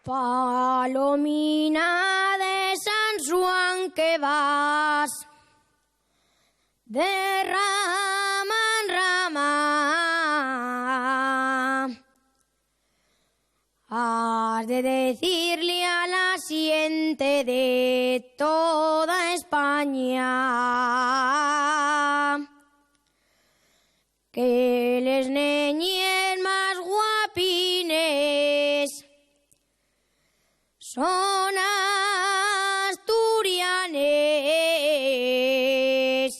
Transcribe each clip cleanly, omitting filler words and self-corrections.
Palomina de San Juan que vas de rama en rama, has de decirle a la siente de toda España que les neñes más guapines son asturianes,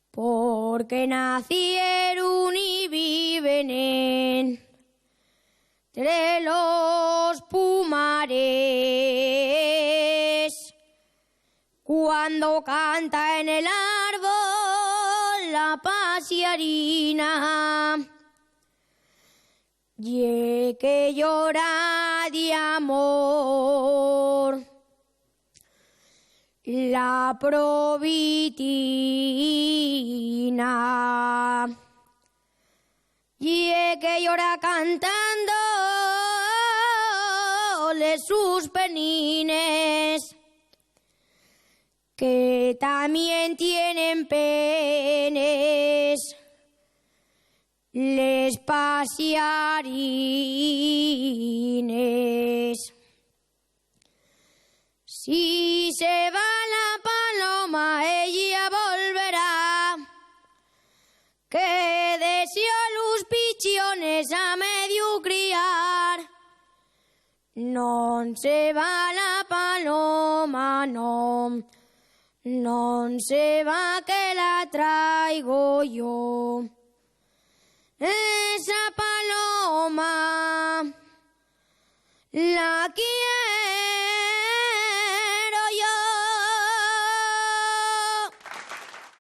porque nacieron y viven entre los pumares. Cuando canta en el árbol la pasiarina, y que llora de amor la provitina, y que llora cantando sus penines, que también tienen penes les pasiarines. Si se va la paloma, ella volverá, que deseó los pichiones a medio criar. Non se va la paloma, no se va, que la traigo yo. Esa paloma la quiero